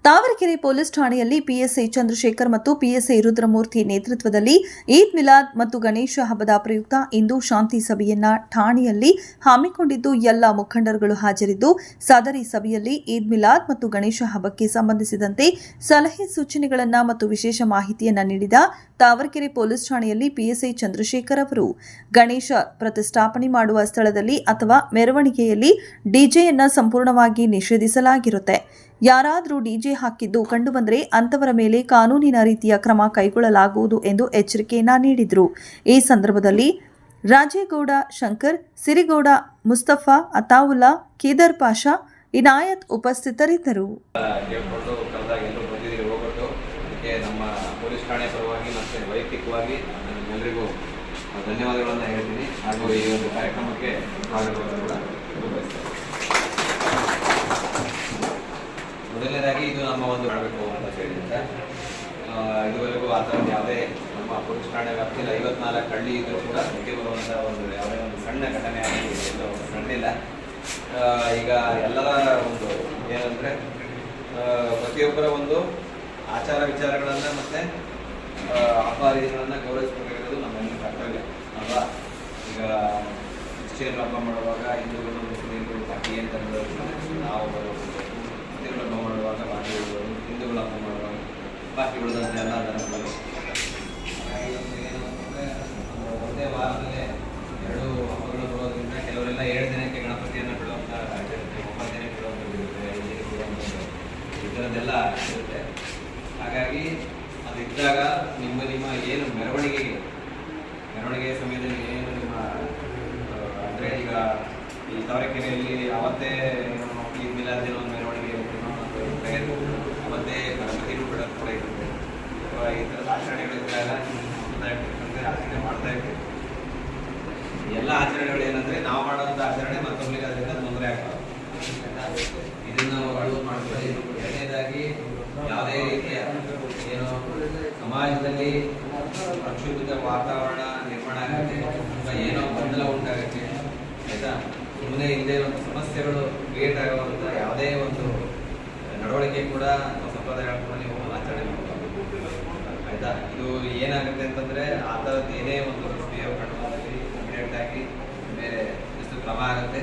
Tavarekere police ಠಾಣೆಯಲ್ಲಿ PSI Chandrashekhar ಮತ್ತು PSI Rudramurthy ನೇತೃತ್ವದಲ್ಲಿ ಈದ್ ಮಿಲಾದ್ ಮತ್ತು ಗಣೇಶ ಹಬ್ಬದ ಪ್ರಯುಕ್ತ ಇಂದು ಶಾಂತಿ ಸಭೆಯನ್ನ ಠಾಣೆಯಲ್ಲಿ ಹಮ್ಮಿಕೊಂಡಿದ್ದು ಎಲ್ಲ ಮುಖಂಡರುಗಳು ಹಾಜರಿದ್ದು ಸದರಿ ಸಭೆಯಲ್ಲಿ ಈದ್ ಮಿಲಾದ್ ಮತ್ತು ಗಣೇಶ ಹಬ್ಬಕ್ಕೆ ಸಂಬಂಧಿಸಿದಂತೆ ಸಲಹೆ ಸೂಚನೆಗಳನ್ನು ಮತ್ತು ವಿಶೇಷ ಮಾಹಿತಿಯನ್ನು ನೀಡಿದ ತಾವರೆಕೆರೆ ಪೊಲೀಸ್ ಠಾಣೆಯಲ್ಲಿ ಪಿಎಸ್ಐ ಚಂದ್ರಶೇಖರ್ ಅವರು ಗಣೇಶ ಪ್ರತಿಷ್ಠಾಪನೆ ಮಾಡುವ ಸ್ಥಳದಲ್ಲಿ ಅಥವಾ ಮೆರವಣಿಗೆಯಲ್ಲಿ ಡಿಜೆಯನ್ನು ಸಂಪೂರ್ಣವಾಗಿ ನಿಷೇಧಿಸಲಾಗಿರುತ್ತೆ. ಯಾರಾದರೂ ಡಿಜೆ ಹಾಕಿದ್ದು ಕಂಡುಬಂದರೆ ಅಂತವರ ಮೇಲೆ ಕಾನೂನಿನ ರೀತಿಯ ಕ್ರಮ ಕೈಗೊಳ್ಳಲಾಗುವುದು ಎಂದು ಎಚ್ಚರಿಕೆಯನ್ನ ನೀಡಿದರು. ಈ ಸಂದರ್ಭದಲ್ಲಿ ರಾಜೇಗೌಡ ಶಂಕರ್, ಸಿರಿಗೌಡ, ಮುಸ್ತಫಾ, ಅತಾವುಲ್ಲಾ, ಕೇದರ್ ಪಾಷಾ, ಇನಾಯತ್ ಉಪಸ್ಥಿತರಿದ್ದರು. ಧನ್ಯವಾದಗಳನ್ನು ಹೇಳ್ತೀನಿ ಹಾಗೂ ಈ ಒಂದು ಕಾರ್ಯಕ್ರಮಕ್ಕೆ ಮೊದಲನೇದಾಗಿ ಇದು ನಮ್ಮ ಒಂದು ಮಾಡಬೇಕು ಅಂತ ಹೇಳಿದ್ರೆ ಇದುವರೆಗೂ ಆ ಥರದ್ದು ಯಾವುದೇ ನಮ್ಮ ಪೊಲೀಸ್ ಠಾಣೆ ವ್ಯಾಪ್ತಿಯಲ್ಲಿ 54 ಹಳ್ಳಿ ಇದ್ರೂ ಕೂಡ ಮುಖ್ಯ ಬರುವಂಥ ಒಂದು ಯಾವುದೇ ಒಂದು ಸಣ್ಣ ಘಟನೆ ಆಗಿ ನಡೆದಿಲ್ಲ. ಈಗ ಎಲ್ಲರ ಒಂದು ಏನಂದರೆ ಪ್ರತಿಯೊಬ್ಬರ ಒಂದು ಆಚಾರ ವಿಚಾರಗಳನ್ನು ಮತ್ತು ಹಬ್ಬಗಳನ್ನು ಗೌರವಿಸಬೇಕಾಗಿರೋದು ನಮ್ಮೆಲ್ಲ ಕರ್ತವ್ಯ ಅಲ್ವಾ. ಈಗ ಕ್ರಿಶ್ಚಿಯನ್ ಹಬ್ಬ ಮಾಡುವಾಗ ಹಿಂದೂಗಳು ಮುಸ್ಲಿಮ್ಗಳು ಬಾಕಿ ಅಂತ ನಾವು ಮುಸ್ಲಿಮ್ಗಳ ಹಬ್ಬ ಮಾಡುವಾಗ ಬಾಕಿಗಳು, ಹಿಂದೂಗಳ ಹಬ್ಬ ಮಾಡುವಾಗ ಬಾಕಿ ಉಳಿದಂತೆ ಎಲ್ಲ ಧರ್ಮಗಳು ಏನು ಅಂದರೆ ಒಂದೇ ವಾರದಲ್ಲೇ 2 ಹಬ್ಬಗಳು ಬರೋದ್ರಿಂದ ಕೆಲವರೆಲ್ಲ 7 ದಿನಕ್ಕೆ ಗಣಪತಿಯನ್ನು ಬಿಡುವಂಥ 9 ದಿನಕ್ಕೆ ಬಿಡುವಂಥದ್ದು, 5 ದಿನಕ್ಕೆ ಬಿಡುವಂಥದ್ದು ಈ ಥರದ್ದೆಲ್ಲ ಇರುತ್ತೆ. ಹಾಗಾಗಿ ಅದಿದ್ದಾಗ ನಿಮ್ಮ ಏನು ಮೆರವಣಿಗೆ ಸಮಯದಲ್ಲಿ ಏನು ನಿಮ್ಮ ಅಂದರೆ ಈಗ ಈ ತಾವರೆಕೆರೆಯಲ್ಲಿ ಅವತ್ತೇ ಈದ್ ಮಿಲಾದ್ ದಿನ ಒಂದು ಮೆರವಣಿಗೆ ಅವತ್ತೇ ಗಣಪತಿನೂ ಬಿಡೋದು ಕೂಡ ಇರುತ್ತೆ. ಈ ಥರದ ಆಚರಣೆಗಳಿದ್ದಾಗ ಆಚರಣೆ ಮಾಡ್ತಾ ಇರ್ತೀವಿ. ಎಲ್ಲ ಆಚರಣೆಗಳು ಏನಂದರೆ ನಾವು ಮಾಡೋಂಥ ಆಚರಣೆ ಮತ್ತೊಬ್ಬರಿಗೆ ಅದರಿಂದ ತೊಂದರೆ ಆಗ್ತದೆ. ಇದನ್ನು ಅಳವು ಮಾಡ್ತೀವಿ. ಎರಡನೇದಾಗಿ ಯಾವುದೇ ರೀತಿಯ ಏನು ಸಮಾಜದಲ್ಲಿ ಪ್ರಕ್ಷುಬ್ಧ ವಾತಾವರಣ ನಿರ್ಮಾಣ ಆಗುತ್ತೆ ಅಥವಾ ಏನೋ ಗೊಂದಲ ಉಂಟಾಗುತ್ತೆ ಆಯಿತಾ. ಸುಮ್ಮನೆ ಹಿಂದೆ ಒಂದು ಸಮಸ್ಯೆಗಳು ಕ್ರಿಯೇಟ್ ಆಗುವಂಥ ಯಾವುದೇ ಒಂದು ನಡವಳಿಕೆ ಕೂಡ ಅಥವಾ ಸಂಪ್ರದಾಯಗಳು ಕೂಡ ನೀವು ಆಚರಣೆ ಮಾಡಬಹುದು ಆಯಿತಾ. ಇದು ಏನಾಗುತ್ತೆ ಅಂತಂದರೆ ಆ ಥರದ್ದು ಏನೇ ಒಂದು ಬಿಹೇವ್ ಕಂಡು ಬಂದಲ್ಲಿ ಇಮಿಡಿಯೇಟ್ ಆಗಿ ಬೇರೆ ಎಷ್ಟು ಕ್ರಮ ಆಗುತ್ತೆ.